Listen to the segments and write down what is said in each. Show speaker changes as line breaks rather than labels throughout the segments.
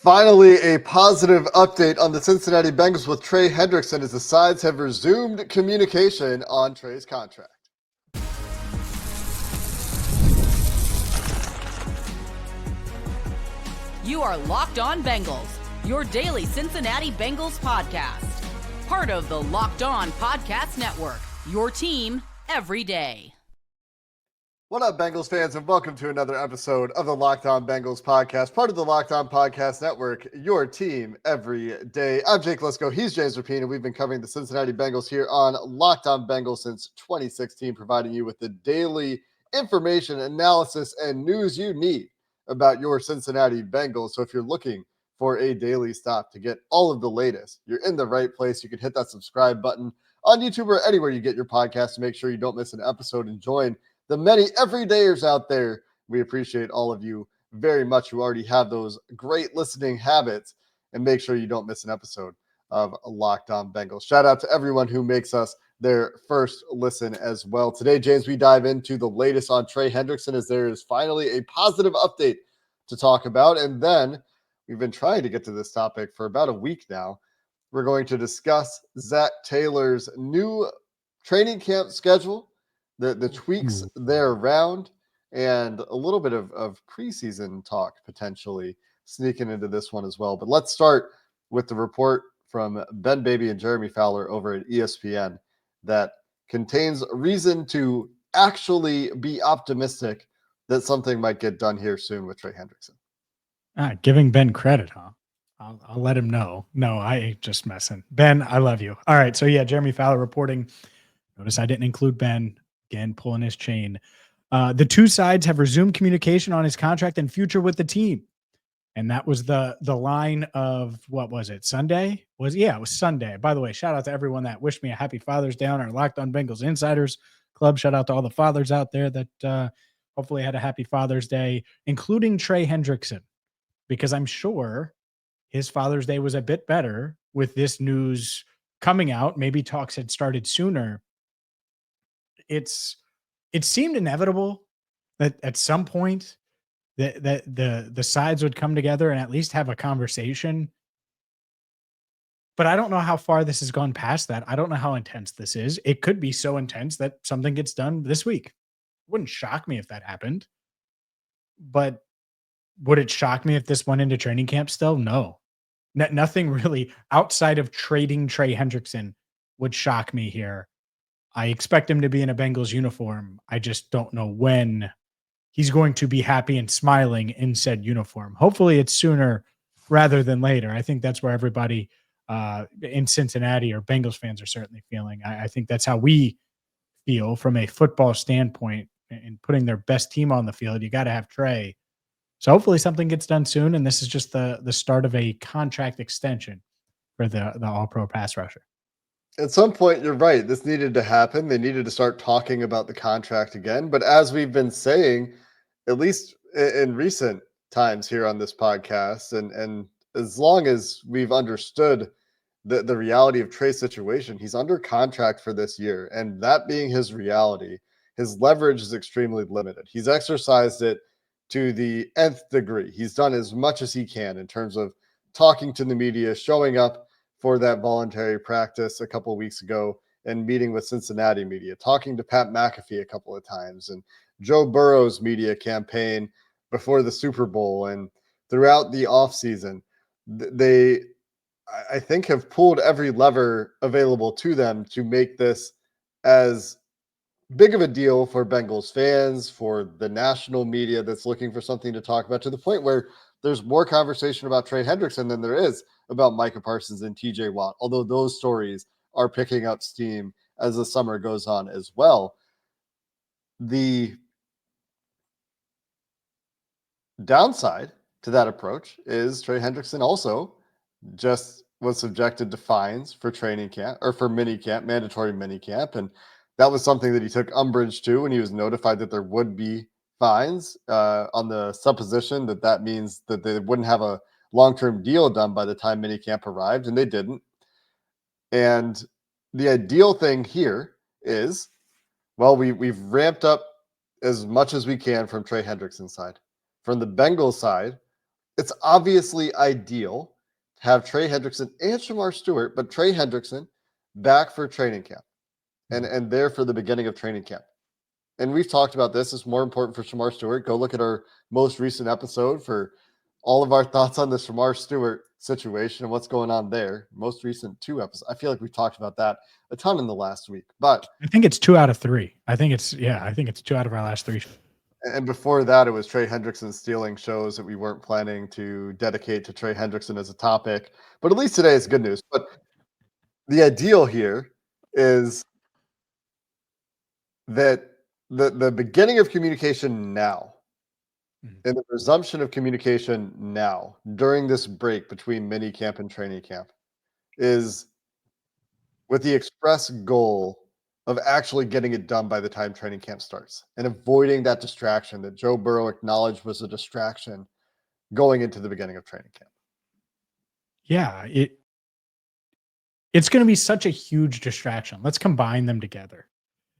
Finally, a positive update on the Cincinnati Bengals with Trey Hendrickson as the sides have resumed communication on Trey's contract.
You are Locked On Bengals, your daily Cincinnati Bengals podcast. Part of the Locked On Podcast Network, your team every day.
What up, Bengals fans, and welcome to another episode of the Locked On Bengals podcast, part of the Locked On Podcast Network, your team every day. I'm Jake Liscow. He's James Rapien, and we've been covering the Cincinnati Bengals here on Locked On Bengals since 2016, providing you with the daily information, analysis, and news you need about your Cincinnati Bengals. So if you're looking for a daily stop to get all of the latest, you're in the right place. You can hit that subscribe button on YouTube or anywhere you get your podcast to make sure you don't miss an episode and join the many everydayers out there. We appreciate all of you very much who already have those great listening habits, and make sure you don't miss an episode of Locked On Bengals. Shout out to everyone who makes us their first listen as well. Today, James, we dive into the latest on Trey Hendrickson as there is finally a positive update to talk about. And then we've been trying to get to this topic for about a week now. We're going to discuss Zac Taylor's new training camp schedule, the tweaks there around, and a little bit of preseason talk potentially sneaking into this one as well. But let's start with the report from Ben Baby and Jeremy Fowler over at ESPN that contains reason to actually be optimistic that something might get done here soon with Trey Hendrickson.
Giving Ben credit, huh? I'll let him know. No, I ain't just messing. Ben, I love you. All right. So yeah, Jeremy Fowler reporting. Notice I didn't include Ben. Again, pulling his chain. The two sides have resumed communication on his contract and future with the team. And that was the line of, what was it, Sunday? It was Sunday. By the way, shout out to everyone that wished me a happy Father's Day on our Locked On Bengals Insiders Club. Shout out to all the fathers out there that hopefully had a happy Father's Day, including Trey Hendrickson, because I'm sure his Father's Day was a bit better with this news coming out. Maybe talks had started sooner. It seemed inevitable that at some point that the sides would come together and at least have a conversation. But I don't know how far this has gone past that. I don't know how intense this is. It could be so intense that something gets done this week. It wouldn't shock me if that happened. But would it shock me if this went into training camp still? No. Nothing really outside of trading Trey Hendrickson would shock me here. I expect him to be in a Bengals uniform. I just don't know when he's going to be happy and smiling in said uniform. Hopefully it's sooner rather than later. I think that's where everybody in Cincinnati or Bengals fans are certainly feeling. I think that's how we feel from a football standpoint in putting their best team on the field. You got to have Trey. So hopefully something gets done soon. And this is just the start of a contract extension for the all-pro pass rusher.
At some point, you're right. This needed to happen. They needed to start talking about the contract again. But as we've been saying, at least in recent times here on this podcast, and as long as we've understood the reality of Trey's situation, he's under contract for this year. And that being his reality, his leverage is extremely limited. He's exercised it to the nth degree. He's done as much as he can in terms of talking to the media, showing up for that voluntary practice a couple of weeks ago and meeting with Cincinnati media, talking to Pat McAfee a couple of times, and Joe Burrow's media campaign before the Super Bowl and throughout the offseason. They, I think, have pulled every lever available to them to make this as big of a deal for Bengals fans, for the national media that's looking for something to talk about, to the point where there's more conversation about Trey Hendrickson than there is about Micah Parsons and TJ Watt, although those stories are picking up steam as the summer goes on as well. The downside to that approach is Trey Hendrickson also just was subjected to fines for training camp or for mini camp, mandatory mini camp. And that was something that he took umbrage to when he was notified that there would be fines on the supposition that means that they wouldn't have a long-term deal done by the time minicamp arrived, and they didn't. And the ideal thing here is, well, we've ramped up as much as we can from Trey Hendrickson's side. From the Bengals side, it's obviously ideal to have Trey Hendrickson and Shamar Stewart, but Trey Hendrickson back for training camp and there for the beginning of training camp. And we've talked about this. It's more important for Shamar Stewart. Go look at our most recent episode for all of our thoughts on the Shamar Stewart situation and what's going on there. Most recent 2 episodes. I feel like we've talked about that a ton in the last week. But
I think it's 2 out of 3. I think it's 2 out of our last 3.
and before that, it was Trey Hendrickson stealing shows that we weren't planning to dedicate to Trey Hendrickson as a topic. But at least today it's good news. But the ideal here is that the beginning of communication now and the resumption of communication now during this break between mini camp and training camp is with the express goal of actually getting it done by the time training camp starts and avoiding that distraction that Joe Burrow acknowledged was a distraction going into the beginning of training camp.
Yeah, it's going to be such a huge distraction. Let's combine them together.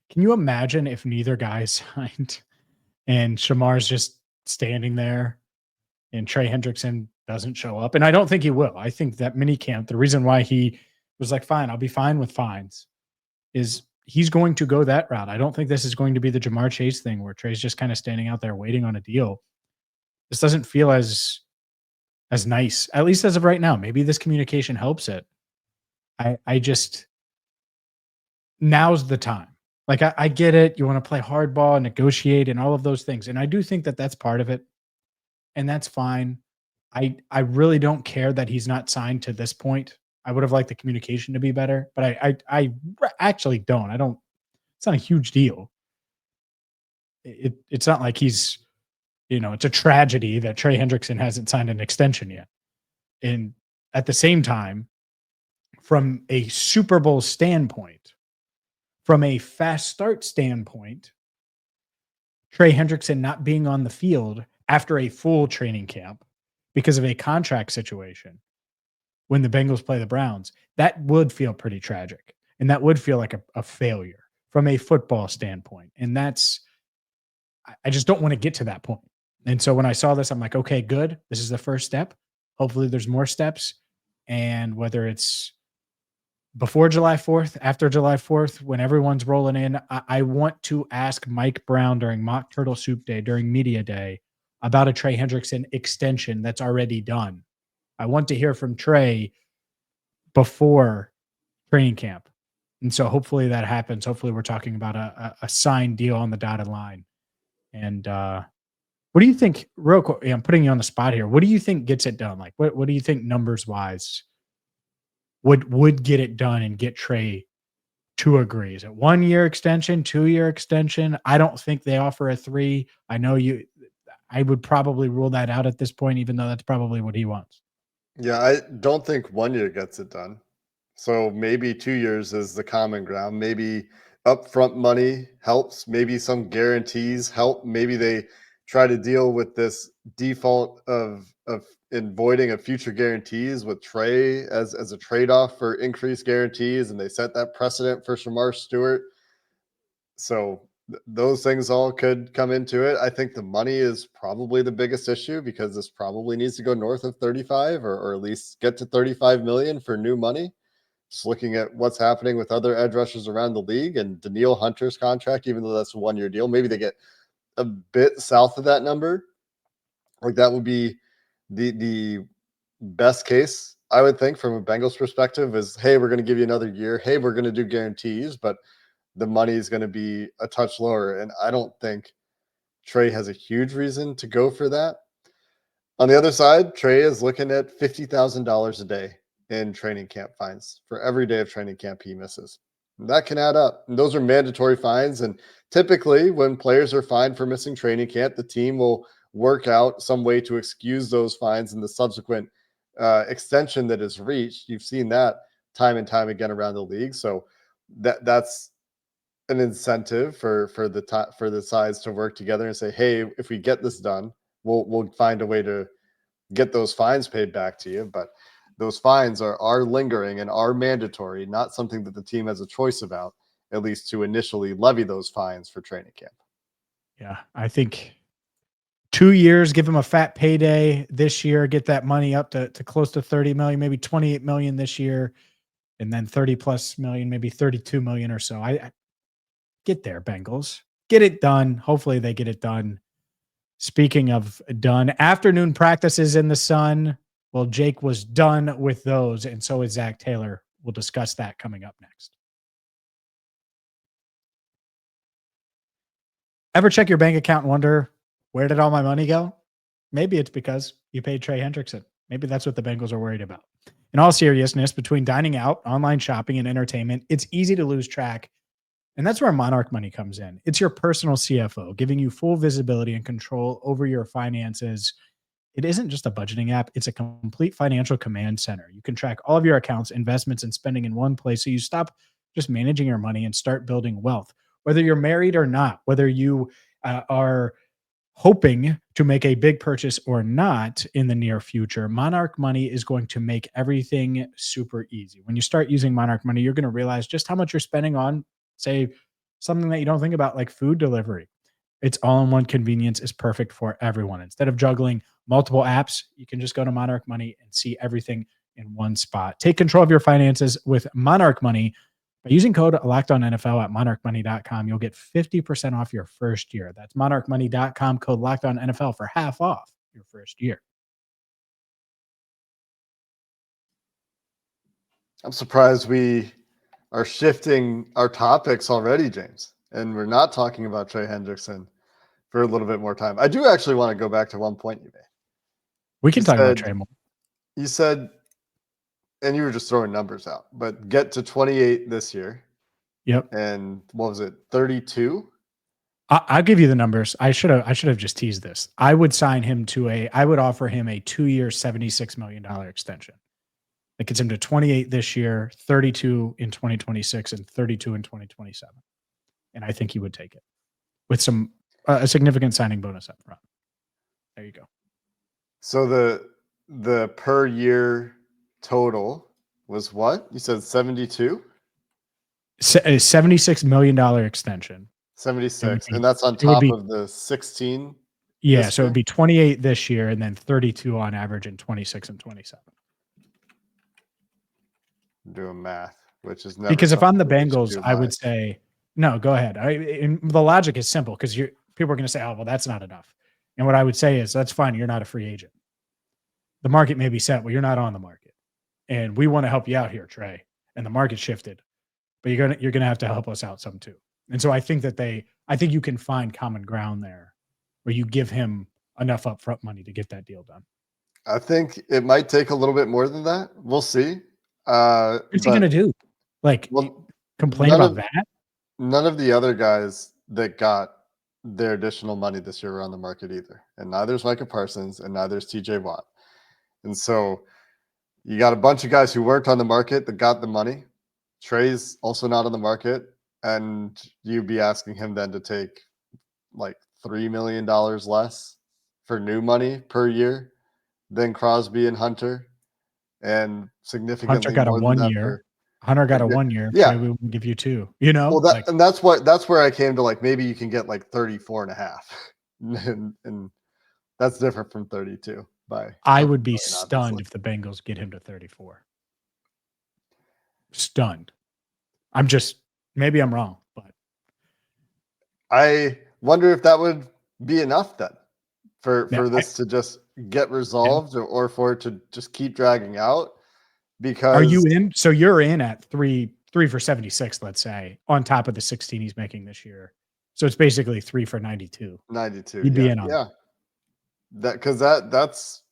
Can you imagine if neither guy signed and Shamar's just standing there and Trey Hendrickson doesn't show up? And I don't think he will. I think that mini camp, the reason why he was like, fine, I'll be fine with fines, is he's going to go that route. I don't think this is going to be the Jamar Chase thing where Trey's just kind of standing out there waiting on a deal. This doesn't feel as nice, at least as of right now. Maybe this communication helps it. I just, now's the time. Like, I get it. You want to play hardball, negotiate, and all of those things. And I do think that that's part of it. And that's fine. I really don't care that he's not signed to this point. I would have liked the communication to be better, but I actually don't. It's not a huge deal. It's not like he's, it's a tragedy that Trey Hendrickson hasn't signed an extension yet. And at the same time, from a Super Bowl standpoint, from a fast start standpoint, Trey Hendrickson not being on the field after a full training camp because of a contract situation when the Bengals play the Browns, that would feel pretty tragic. And that would feel like a failure from a football standpoint. And I just don't want to get to that point. And so when I saw this, I'm like, okay, good. This is the first step. Hopefully there's more steps. And whether it's before July 4th, after July 4th, when everyone's rolling in, I want to ask Mike Brown during Mock Turtle Soup Day, during Media Day, about a Trey Hendrickson extension that's already done. I want to hear from Trey before training camp. And so hopefully that happens. Hopefully we're talking about a signed deal on the dotted line. And what do you think, real quick, I'm putting you on the spot here. What do you think gets it done? Like, what do you think numbers wise would get it done and get Trey to agree? Is it 1 year extension, 2 year extension? I don't think they offer a 3. I know I would probably rule that out at this point, even though that's probably what he wants.
Yeah, I don't think 1 year gets it done. So maybe 2 years is the common ground. Maybe upfront money helps. Maybe some guarantees help. Maybe they try to deal with this default of avoiding of future guarantees with Trey as a trade-off for increased guarantees, and they set that precedent for Shamar Stewart. So those things all could come into it. I think the money is probably the biggest issue because this probably needs to go north of 35 or at least get to 35 million for new money. Just looking at what's happening with other edge rushers around the league and Danielle Hunter's contract, even though that's a 1 year deal, maybe they get a bit south of that number. Like that would be the best case, I would think, from a Bengals perspective is, hey, we're going to give you another year. Hey, we're going to do guarantees, but the money is going to be a touch lower. And I don't think Trey has a huge reason to go for that. On the other side, Trey is looking at $50,000 a day in training camp fines for every day of training camp he misses. That can add up. And those are mandatory fines. And typically when players are fined for missing training camp, the team will work out some way to excuse those fines in the subsequent extension that is reached. You've seen that time and time again around the league. So that's an incentive for the sides to work together and say, hey, if we get this done, we'll find a way to get those fines paid back to you. But those fines are lingering and are mandatory, not something that the team has a choice about, at least to initially levy those fines for training camp.
Yeah, I think 2 years, give him a fat payday this year, get that money up to close to 30 million, maybe 28 million this year, and then 30 plus million, maybe 32 million or so. I get there, Bengals. Get it done. Hopefully they get it done. Speaking of done, afternoon practices in the sun. Well, Jake was done with those, and so is Zac Taylor. We'll discuss that coming up next. Ever check your bank account and wonder, where did all my money go? Maybe it's because you paid Trey Hendrickson. Maybe that's what the Bengals are worried about. In all seriousness, between dining out, online shopping, and entertainment, it's easy to lose track. And that's where Monarch Money comes in. It's your personal CFO, giving you full visibility and control over your finances. It isn't just a budgeting app. It's a complete financial command center. You can track all of your accounts, investments, and spending in one place. So you stop just managing your money and start building wealth. Whether you're married or not, whether you are hoping to make a big purchase or not in the near future, Monarch Money is going to make everything super easy. When you start using Monarch Money, you're going to realize just how much you're spending on, say, something that you don't think about, like food delivery. It's all-in-one convenience is perfect for everyone. Instead of juggling multiple apps, you can just go to Monarch Money and see everything in one spot. Take control of your finances with Monarch Money. By using code LOCKEDONNFL at monarchmoney.com, you'll get 50% off your first year. That's monarchmoney.com, code LOCKEDONNFL for half off your first year.
I'm surprised we are shifting our topics already, James, and we're not talking about Trey Hendrickson for a little bit more time. I do actually want to go back to one point you made.
We can talk about Trey more.
You said, and you were just throwing numbers out, but get to 28 this year.
Yep.
And what was it, 32?
I'll give you the numbers. I should have just teased this. I would offer him a 2-year, $76 million extension. That gets him to 28 this year, 32 in 2026, and 32 in 2027. And I think he would take it with a significant signing bonus up front. There you go.
So the per year total was what? You said 72?
A $76 million extension.
76. And that's on top of the 16?
Yeah, so it would be 28 this year and then 32 on average in 26 and 27.
Doing math, which is never,
because if I'm the Bengals, I would say, no, go ahead. The logic is simple because people are going to say, oh, well, that's not enough. And what I would say is, that's fine. You're not a free agent. The market may be set. Well, you're not on the market. And we want to help you out here, Trey. And the market shifted. But you're gonna have to help us out some too. And so I think you can find common ground there where you give him enough upfront money to get that deal done.
I think it might take a little bit more than that. We'll see.
What's he going to do? Complain about that?
None of the other guys that got their additional money this year were on the market either. And neither's Micah Parsons and neither's TJ Watt. And so you got a bunch of guys who weren't on the market that got the money. Trey's also not on the market. And you'd be asking him then to take like $3 million less for new money per year than Crosby and Hunter. And significantly
Hunter got a 1 year. Hunter got a 1 year.
Yeah.
Maybe we'll give you 2, you know?
Well, and that's where I came to, like, maybe you can get like 34 and a half. and that's different from 32
I would be stunned if the Bengals get him to 34. Stunned. Maybe I'm wrong, but
I wonder if that would be enough then for this to just get resolved or for it to just keep dragging out. Because
are you in? So you're in at three for 76, let's say, on top of the 16 he's making this year. So it's basically 3 for 92.
92.
You'd be in on
that. That's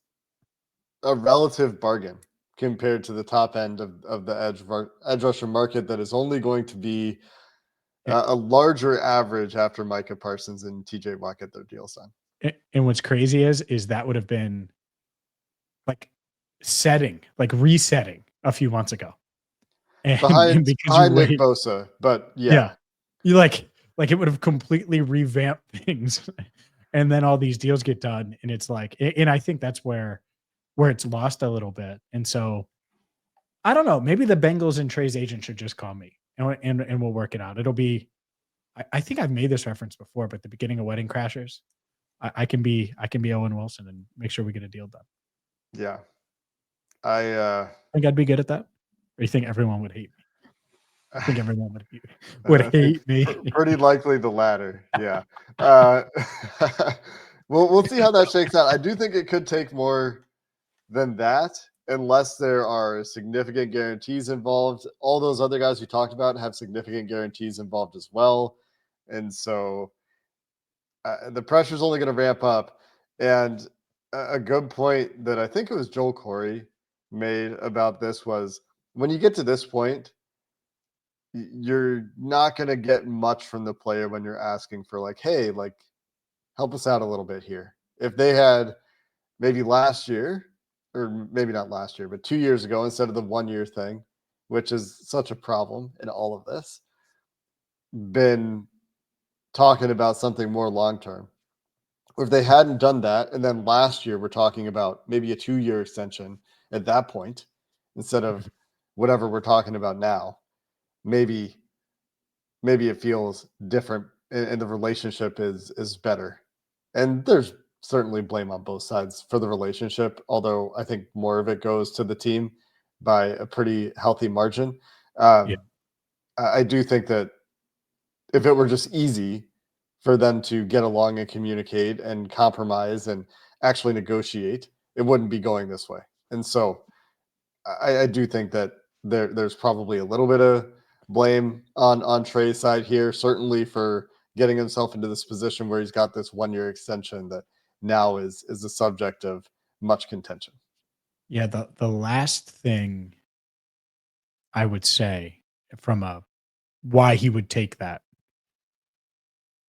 a relative bargain compared to the top end of the edge rusher market that is only going to be a larger average after Micah Parsons and TJ Watt get their deals done.
And what's crazy is that would have been resetting a few months ago. And
behind Nick Bosa, but yeah.
You like it would have completely revamped things. And then all these deals get done. And it's like, and I think that's where it's lost a little bit. And so I don't know, maybe the Bengals and Trey's agent should just call me and we'll work it out. It'll be, I think I've made this reference before, but the beginning of Wedding Crashers, I can be Owen Wilson and make sure we get a deal done.
Yeah. I
think I'd be good at that. Or you think everyone would hate me? I think everyone would
I think
hate me.
pretty likely the latter. Yeah. Uh, we'll see how that shakes out. I do think it could take more than that, unless there are significant guarantees involved. All those other guys we talked about have significant guarantees involved as well. And so the pressure's only going to ramp up. And a good point that I think it was Joel Corey made about this was when you get to this point, you're not going to get much from the player when you're asking for like, hey, like, help us out a little bit here. If they had maybe last year, or maybe not last year, but 2 years ago, instead of the 1 year thing, which is such a problem in all of this, been talking about something more long term. Or if they hadn't done that, and then last year we're talking about maybe a 2 year extension at that point, instead of whatever we're talking about now, maybe it feels different and the relationship is better. And there's certainly blame on both sides for the relationship, although I think more of it goes to the team by a pretty healthy margin.
Yeah.
I do think that if it were just easy for them to get along and communicate and compromise and actually negotiate, it wouldn't be going this way. And so I do think that there's probably a little bit of blame on Trey's side here, certainly for getting himself into this position where he's got this 1 year extension that now is the subject of much contention.
Yeah, the last thing I would say from a why he would take that,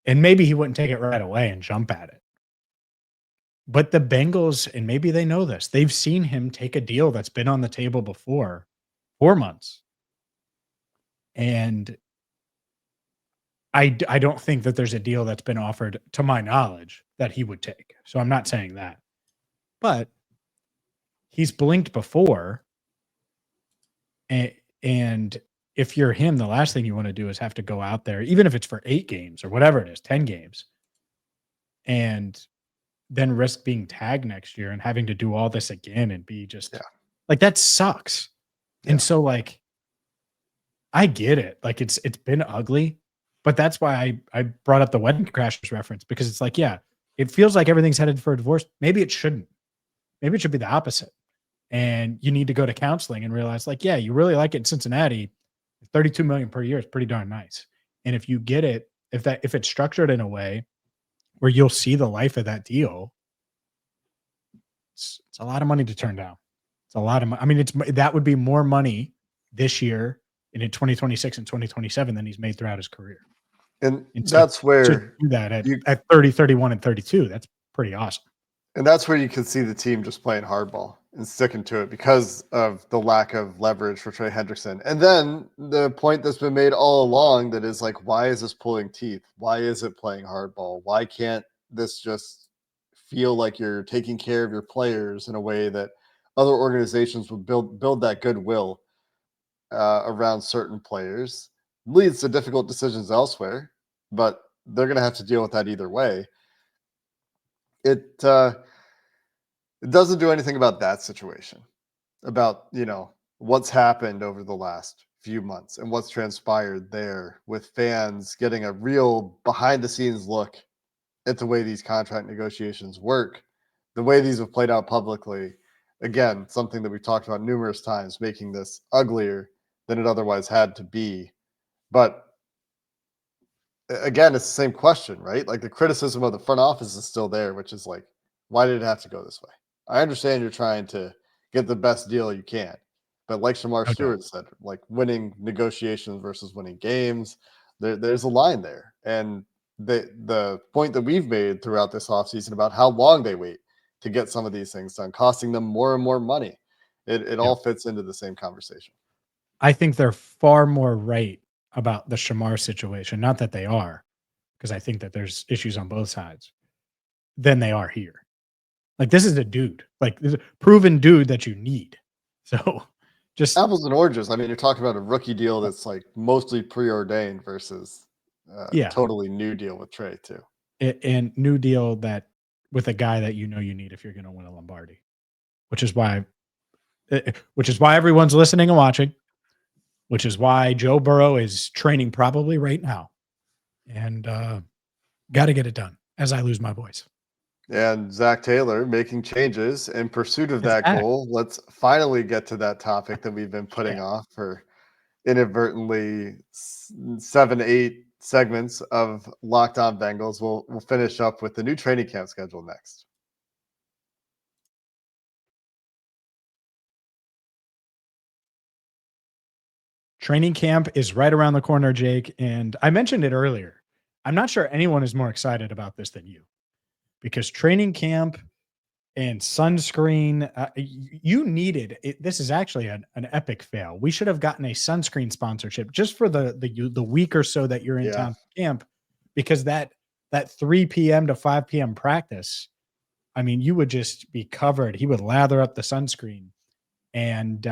and maybe he wouldn't take it right away and jump at it. But the Bengals, and maybe they know this, they've seen him take a deal that's been on the table before, 4 months. And I don't think that there's a deal that's been offered, to my knowledge, that he would take. So I'm not saying that. But he's blinked before. And if you're him, the last thing you want to do is have to go out there, even if it's for 8 games or whatever it is, 10 games, and then risk being tagged next year and having to do all this again and be just like, that sucks.
Yeah.
And so, like, I get it. Like, it's been ugly, but that's why I brought up the Wedding Crashers reference, because it's like, yeah, it feels like everything's headed for a divorce. Maybe it shouldn't. Maybe it should be the opposite. And you need to go to counseling and realize, like, yeah, you really like it in Cincinnati. $32 million per year is pretty darn nice. And if you get it, if it's structured in a way where you'll see the life of that deal, it's a lot of money to turn down. It's a lot of money. I mean, that would be more money this year and in 2026 and 2027 than he's made throughout his career.
And that's where
to do that at 30, 31, and 32, that's pretty awesome.
And that's where you can see the team just playing hardball and sticking to it because of the lack of leverage for Trey Hendrickson. And then the point that's been made all along that is like, why is this pulling teeth? Why is it playing hardball? Why can't this just feel like you're taking care of your players in a way that other organizations would build that goodwill around certain players? Leads to difficult decisions elsewhere, but they're going to have to deal with that either way. It doesn't do anything about that situation, about, what's happened over the last few months and what's transpired there with fans getting a real behind the scenes look at the way these contract negotiations work, the way these have played out publicly. Again, something that we talked about numerous times, making this uglier than it otherwise had to be. But again, it's the same question, right? Like, the criticism of the front office is still there, which is like, why did it have to go this way? I understand you're trying to get the best deal you can, but like Shamar Stewart said, like, winning negotiations versus winning games, there's a line there. And the point that we've made throughout this offseason about how long they wait to get some of these things done, costing them more and more money, it all fits into the same conversation.
I think they're far more right about the Shamar situation, not that they are, because I think that there's issues on both sides, than they are here. Like, this is a dude, like, this is a proven dude that you need. So just
apples and oranges. I mean, you're talking about a rookie deal that's like mostly preordained versus totally new deal with Trey too.
And new deal that with a guy that you know you need if you're going to win a Lombardi, which is why everyone's listening and watching, which is why Joe Burrow is training probably right now, and got to get it done as I lose my voice.
And Zac Taylor making changes in pursuit of
It's
that
back.
goal. Let's finally get to that topic that we've been putting off for inadvertently 7-8 segments of Locked On Bengals. We'll finish up with the new training camp schedule next.
Training camp is right around the corner, Jake, and I mentioned it earlier. I'm not sure anyone is more excited about this than you, because training camp and sunscreen, you needed it. This is actually an epic fail. We should have gotten a sunscreen sponsorship just for the week or so that you're in town for camp, because that 3 p.m. to 5 p.m. practice, I mean, you would just be covered. He would lather up the sunscreen. And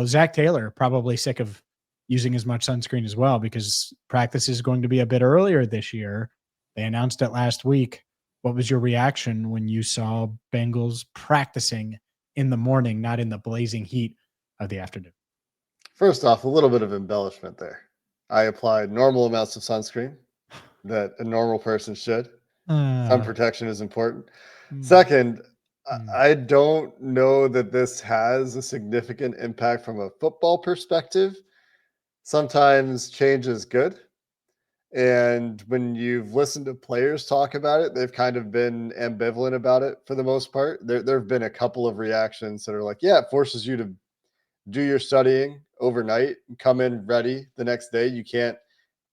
Zac Taylor probably sick of using as much sunscreen as well, because practice is going to be a bit earlier this year. They announced it last week. What was your reaction when you saw Bengals practicing in the morning, not in the blazing heat of the afternoon?
First off, a little bit of embellishment there. I applied normal amounts of sunscreen that a normal person should. Sun protection is important. Second, I don't know that this has a significant impact from a football perspective. Sometimes change is good. And when you've listened to players talk about it, they've kind of been ambivalent about it for the most part. There have been a couple of reactions that are like, yeah, it forces you to do your studying overnight and come in ready the next day. You can't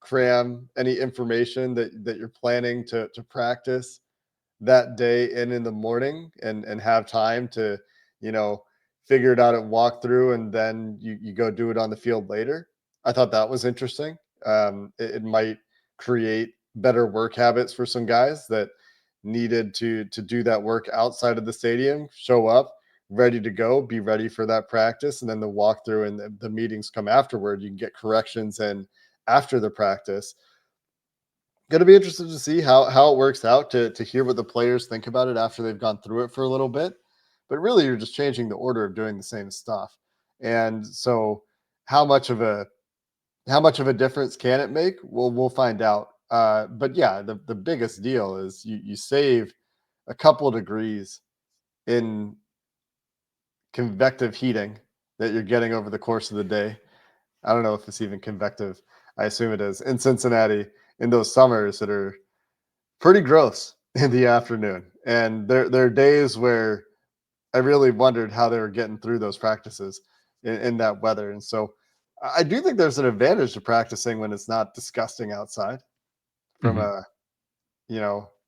cram any information that you're planning to practice that day in the morning and have time to, figure it out at walkthrough, and then you go do it on the field later. I thought that was interesting. It might create better work habits for some guys that needed to do that work outside of the stadium, show up ready to go, be ready for that practice, and then the walkthrough and the meetings come afterward. You can get corrections in after the practice. Going to be interested to see how it works out, to hear what the players think about it after they've gone through it for a little bit. But really, you're just changing the order of doing the same stuff. And so how much of a difference can it make? We'll find out. But yeah, the biggest deal is you save a couple of degrees in convective heating that you're getting over the course of the day. I don't know if it's even convective. I assume it is in Cincinnati in those summers that are pretty gross in the afternoon. And there are days where I really wondered how they were getting through those practices in that weather. And so I do think there's an advantage to practicing when it's not disgusting outside from a,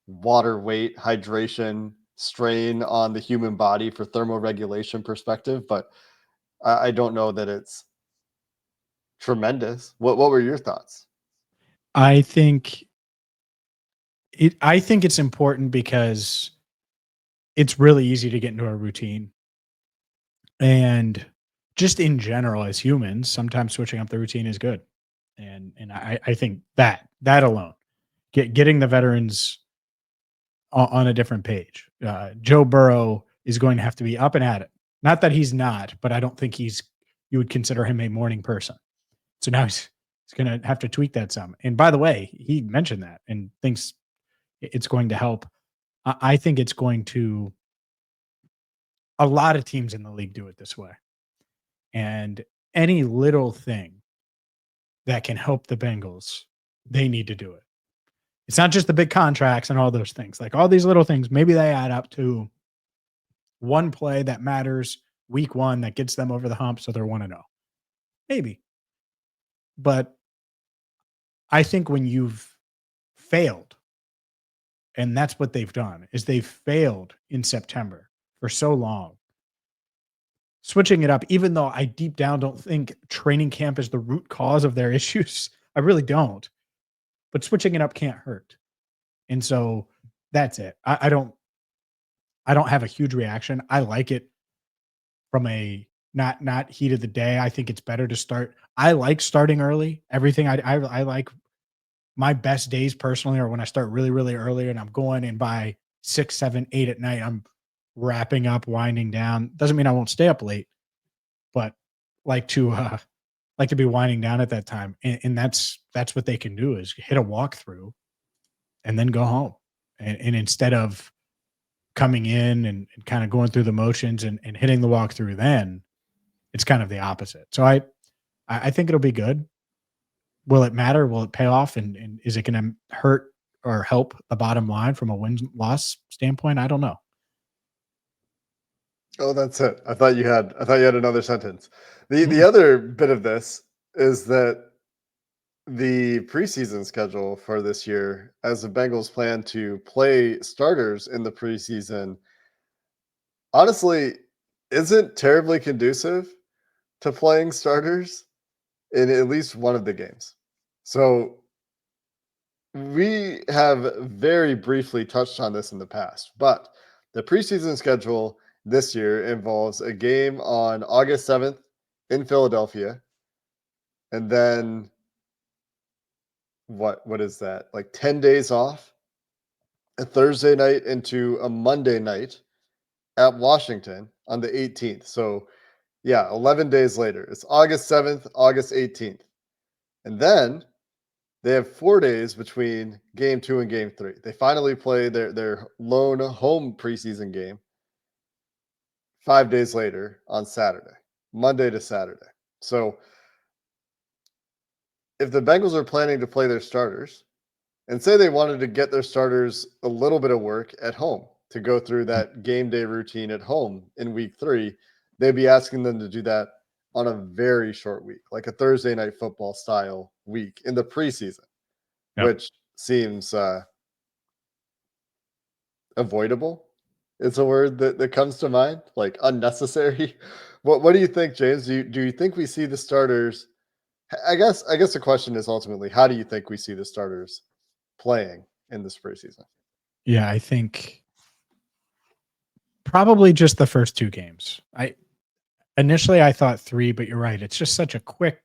water weight, hydration, strain on the human body for thermoregulation perspective. But I don't know that it's tremendous. What were your thoughts?
I think it's important because it's really easy to get into a routine. And just in general, as humans, sometimes switching up the routine is good. And I think that alone, getting the veterans on a different page. Joe Burrow is going to have to be up and at it. Not that he's not, but I don't think you would consider him a morning person. So now he's going to have to tweak that some. And by the way, he mentioned that and thinks it's going to help. I think it's going to. A lot of teams in the league do it this way. And any little thing that can help the Bengals, they need to do it. It's not just the big contracts and all those things. Like all these little things, maybe they add up to one play that matters week one that gets them over the hump so they're 1-0. Maybe. But I think when you've failed, and that's what they've done, is they've failed in September for so long. Switching it up, even though I deep down don't think training camp is the root cause of their issues. I really don't. But switching it up can't hurt. And so that's it. I don't have a huge reaction. I like it from a not heat of the day. I think it's better to start. I like starting early. Everything I like, my best days personally are when I start really, really early and I'm going, and by 6, 7, 8 at night, I'm wrapping up, winding down. Doesn't mean I won't stay up late, but like to be winding down at that time. And that's what they can do, is hit a walkthrough and then go home. And instead of coming in and kind of going through the motions and hitting the walkthrough, then it's kind of the opposite. So I think it'll be good. Will it matter? Will it pay off? And is it going to hurt or help the bottom line from a win-loss standpoint? I don't know.
Oh, that's it. I thought you had another sentence. The other bit of this is that the preseason schedule for this year, as the Bengals plan to play starters in the preseason, honestly, isn't terribly conducive to playing starters in at least one of the games. So we have very briefly touched on this in the past, but the preseason schedule this year involves a game on August 7th in Philadelphia, and then what is that? Like 10 days off, a Thursday night into a Monday night at Washington on the 18th. So yeah, 11 days later. It's August 7th, August 18th. And then they have 4 days between game 2 and game 3. They finally play their lone home preseason game 5 days later on Saturday, Monday to Saturday. So if the Bengals are planning to play their starters, and say they wanted to get their starters a little bit of work at home to go through that game day routine at home in week 3, they'd be asking them to do that on a very short week, like a Thursday night football style week in the preseason, which seems avoidable. It's a word that comes to mind, like unnecessary. What do you think, James? Do you think we see the starters? I guess the question is ultimately, how do you think we see the starters playing in this preseason?
Yeah, I think probably just the first 2 games. Initially I thought 3, but you're right. It's just such a quick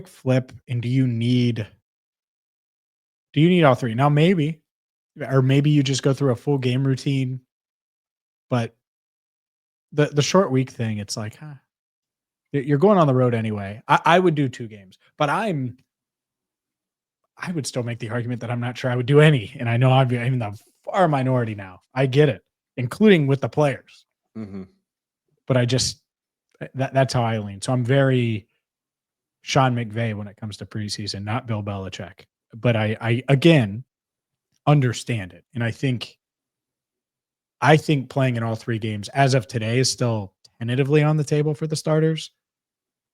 flip. And do you need all 3? Now maybe you just go through a full game routine, but the short week thing, it's like, you're going on the road anyway. I would do 2 games, but I would still make the argument that I'm not sure I would do any. And I know I'm in the far minority now. I get it, including with the players.
Mm-hmm.
But I just, that's how I lean. So I'm very Sean McVay when it comes to preseason, not Bill Belichick. But I again understand it. And I think playing in all 3 games as of today is still tentatively on the table for the starters.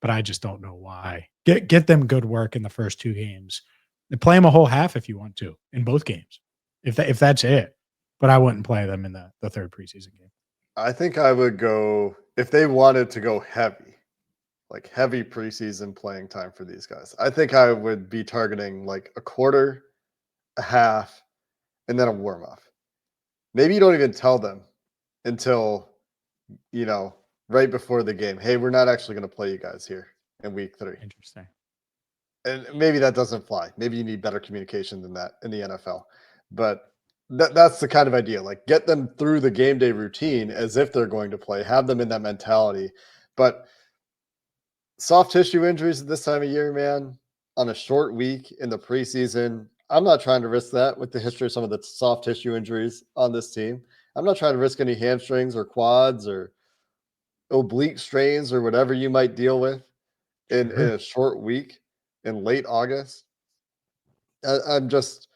But I just don't know why. Get them good work in the first 2 games. And play them a whole half if you want to in both games, if that's it. But I wouldn't play them in the 3rd preseason game.
I think I would go, if they wanted to go heavy, like heavy preseason playing time for these guys, I think I would be targeting like a quarter, a half, and then a warm up. Maybe you don't even tell them until, right before the game, hey, we're not actually going to play you guys here in week 3.
Interesting.
And maybe that doesn't fly. Maybe you need better communication than that in the NFL. But that's the kind of idea. Like, get them through the game day routine as if they're going to play. Have them in that mentality. But soft tissue injuries at this time of year, man, on a short week in the preseason, I'm not trying to risk that with the history of some of the soft tissue injuries on this team. I'm not trying to risk any hamstrings or quads or oblique strains or whatever you might deal with in a short week in late August. I'm just,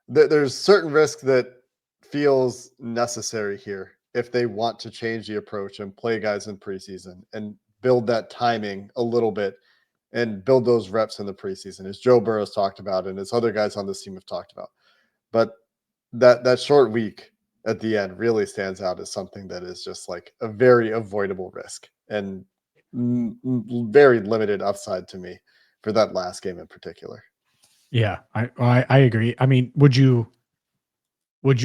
there's certain risk that feels necessary here if they want to change the approach and play guys in preseason and build that timing a little bit and build those reps in the preseason, as Joe Burrow's talked about and as other guys on this team have talked about. But that short week at the end really stands out as something that is just like a very avoidable risk and very limited upside to me for that last game in particular.
Yeah, I agree. I mean, would you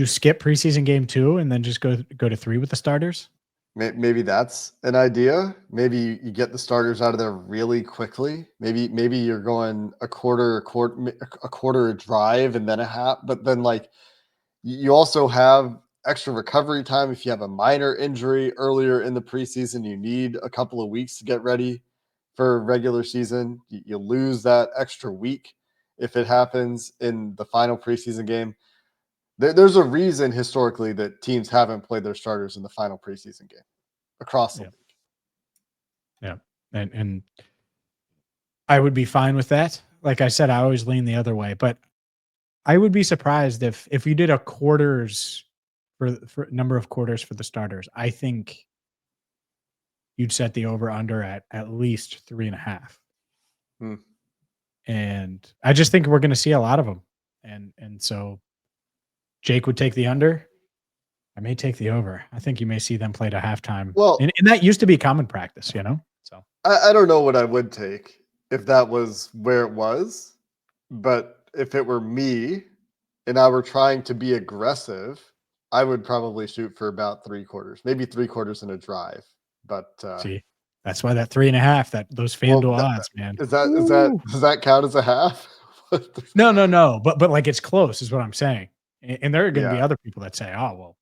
skip preseason game 2 and then just go to 3 with the starters?
Maybe that's an idea. Maybe you get the starters out of there really quickly. Maybe you're going a quarter drive and then a half, but then like You also have extra recovery time. If you have a minor injury earlier in the preseason, you need a couple of weeks to get ready for regular season. You lose that extra week if it happens in the final preseason game. There's a reason historically that teams haven't played their starters in the final preseason game across the league.
Yeah. And I would be fine with that. Like I said, I always lean the other way, but I would be surprised if you did a quarters for number of quarters for the starters. I think you'd set the over under at least 3.5.
Hmm.
And I just think we're going to see a lot of them. And so Jake would take the under. I may take the over. I think you may see them play to halftime.
Well,
and that used to be common practice, So
I don't know what I would take if that was where it was, but if it were me and I were trying to be aggressive, I would probably shoot for about 3/4, maybe 3/4 in a drive. But
see, that's why that 3.5, those FanDuel odds, man.
Is that
Ooh.
does that count as a half?
No. But like it's close, is what I'm saying. And there are going to be
Yeah.
other people that say, "Oh, well,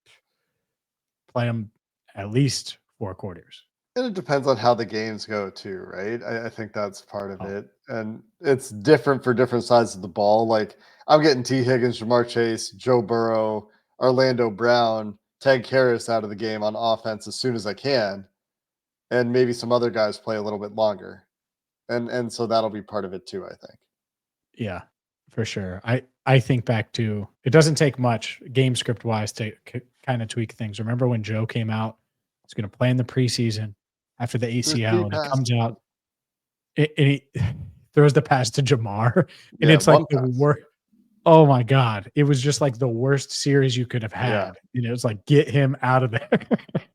play them at least 4 quarters."
And it depends on how the games go too, right? I think that's part of
Oh.
it. And it's different for different sides of the ball. Like I'm getting T. Higgins, Jamar Chase, Joe Burrow, Orlando Brown, Ted Karras out of the game on offense as soon as I can. And maybe some other guys play a little bit longer. And so that'll be part of it too, I think.
Yeah, for sure. I think back to, it doesn't take much game script wise to kind of tweak things. Remember when Joe came out, he's going to play in the preseason after the ACL, and he comes out and he throws the pass to Jamar, and it's like the worst. Oh my God. It was just like the worst series you could have had.
Yeah.
It was like, get him out of there.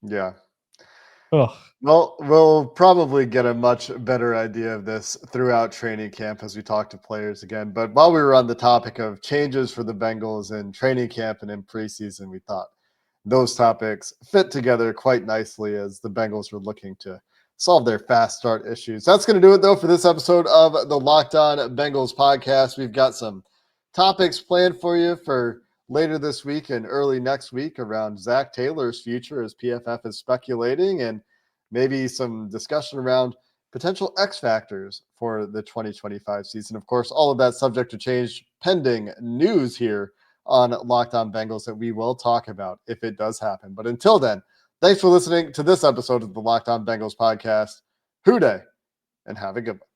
Yeah.
Oh,
Well, we'll probably get a much better idea of this throughout training camp as we talk to players again. But while we were on the topic of changes for the Bengals in training camp and in preseason, we thought those topics fit together quite nicely as the Bengals were looking to solve their fast start issues. That's going to do it, though, for this episode of the Locked On Bengals podcast. We've got some topics planned for you for later this week and early next week around Zac Taylor's future, as PFF is speculating, and maybe some discussion around potential X factors for the 2025 season. Of course, all of that subject to change pending news here on Locked On Bengals that we will talk about if it does happen. But until then, thanks for listening to this episode of the Locked On Bengals podcast. Hoo day, and have a good one.